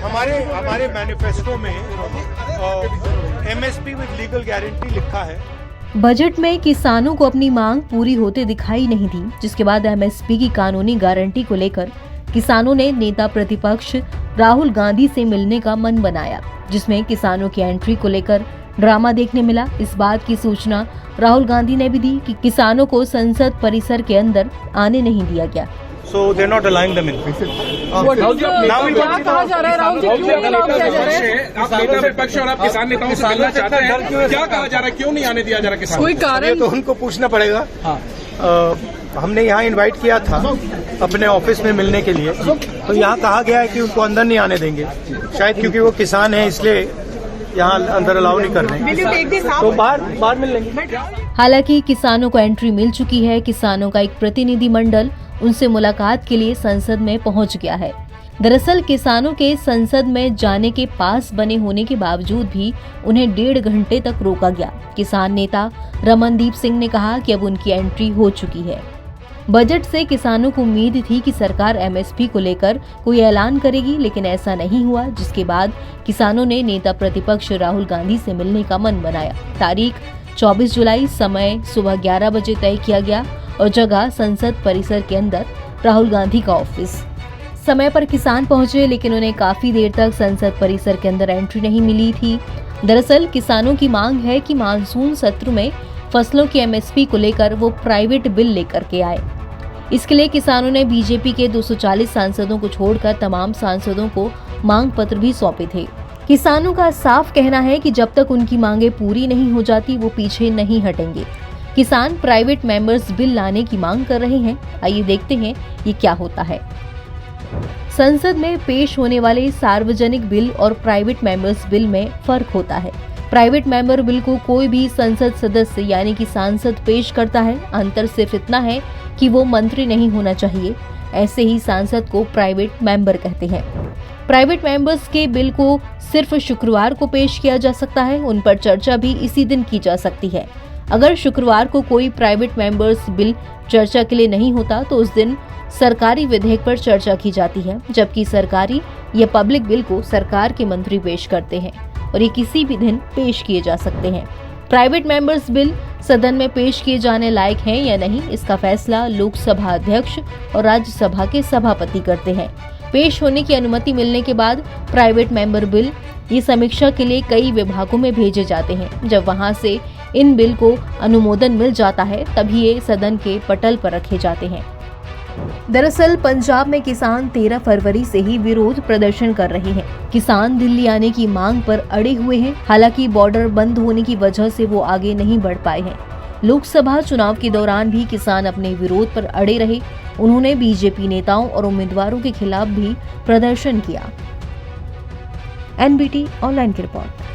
हमारे मैनिफेस्टो में MSP with legal guarantee लिखा है। बजट में किसानों को अपनी मांग पूरी होते दिखाई नहीं दी, जिसके बाद एमएसपी की कानूनी गारंटी को लेकर किसानों ने नेता प्रतिपक्ष राहुल गांधी से मिलने का मन बनाया, जिसमें किसानों की एंट्री को लेकर ड्रामा देखने मिला। इस बात की सूचना राहुल गांधी ने भी दी कि किसानों को संसद परिसर के अंदर आने नहीं दिया गया। So they're not allowing them in. क्या कहा जा रहा है राहुल जी, क्यों नहीं अलाउ किया जा रहा है? आप नेता विपक्ष और आप किसान नेताओं से मिलना चाहते हैं, क्या कहा जा रहा है, क्यों नहीं आने दिया जा रहा किसान? कोई कारण? तो उनको पूछना पड़ेगा। हमने यहाँ इनवाइट किया था अपने ऑफिस में मिलने के लिए, तो यहाँ कहा गया है कि उनको अंदर नहीं आने देंगे, शायद क्योंकि वो किसान है इसलिए यहाँ अंदर अलाउ नहीं कर रहे हैं, तो बाहर मिल लेंगे। हालांकि किसानों को एंट्री मिल चुकी है। किसानों का एक प्रतिनिधि मंडल उनसे मुलाकात के लिए संसद में पहुंच गया है। दरअसल किसानों के संसद में जाने के पास बने होने के बावजूद भी उन्हें 1.5 घंटे तक रोका गया। किसान नेता रमनदीप सिंह ने कहा कि अब उनकी एंट्री हो चुकी है। बजट से किसानों को उम्मीद थी कि सरकार एमएसपी को लेकर कोई ऐलान करेगी, लेकिन ऐसा नहीं हुआ, जिसके बाद किसानों ने नेता प्रतिपक्ष राहुल गांधी से मिलने का मन बनाया। तारीख 24 जुलाई, समय सुबह 11 बजे तय किया गया और जगह संसद परिसर के अंदर राहुल गांधी का ऑफिस। समय पर किसान पहुंचे, लेकिन उन्हें काफी देर तक संसद परिसर के अंदर एंट्री नहीं मिली थी। दरअसल किसानों की मांग है कि मानसून सत्र में फसलों की एमएसपी को लेकर वो प्राइवेट बिल लेकर के आए। इसके लिए किसानों ने बीजेपी के 240 सांसदों को छोड़कर तमाम सांसदों को मांग पत्र भी सौंपे थे। किसानों का साफ कहना है कि जब तक उनकी मांगे पूरी नहीं हो जाती वो पीछे नहीं हटेंगे। किसान प्राइवेट मेंबर्स बिल लाने की मांग कर रहे हैं। आइए देखते हैं ये क्या होता है। संसद में पेश होने वाले सार्वजनिक बिल और प्राइवेट मेंबर्स बिल में फर्क होता है। प्राइवेट मेंबर बिल को कोई भी संसद सदस्य यानी कि सांसद पेश करता है। अंतर सिर्फ इतना है कि वो मंत्री नहीं होना चाहिए। ऐसे ही सांसद को प्राइवेट मेंबर कहते हैं। प्राइवेट मेंबर्स के बिल को सिर्फ शुक्रवार को पेश किया जा सकता है। उन पर चर्चा भी इसी दिन की जा सकती है। अगर शुक्रवार को कोई प्राइवेट मेंबर्स बिल चर्चा के लिए नहीं होता तो उस दिन सरकारी विधेयक पर चर्चा की जाती है, जबकि सरकारी या पब्लिक बिल को सरकार के मंत्री पेश करते हैं और ये किसी भी दिन पेश किए जा सकते हैं। प्राइवेट मेंबर्स बिल सदन में पेश किए जाने लायक हैं या नहीं, इसका फैसला लोकसभा अध्यक्ष और राज्यसभा के सभापति करते हैं। पेश होने की अनुमति मिलने के बाद प्राइवेट मेंबर बिल ये समीक्षा के लिए कई विभागों में भेजे जाते हैं। जब वहां से इन बिल को अनुमोदन मिल जाता है तभी ये सदन के पटल पर रखे जाते हैं। दरअसल पंजाब में किसान 13 फरवरी से ही विरोध प्रदर्शन कर रहे हैं। किसान दिल्ली आने की मांग पर अड़े हुए हैं। हालांकि बॉर्डर बंद होने की वजह से वो आगे नहीं बढ़ पाए हैं। लोकसभा चुनाव के दौरान भी किसान अपने विरोध पर अड़े रहे। उन्होंने बीजेपी नेताओं और उम्मीदवारों के खिलाफ भी प्रदर्शन किया। एनबीटी ऑनलाइन की रिपोर्ट।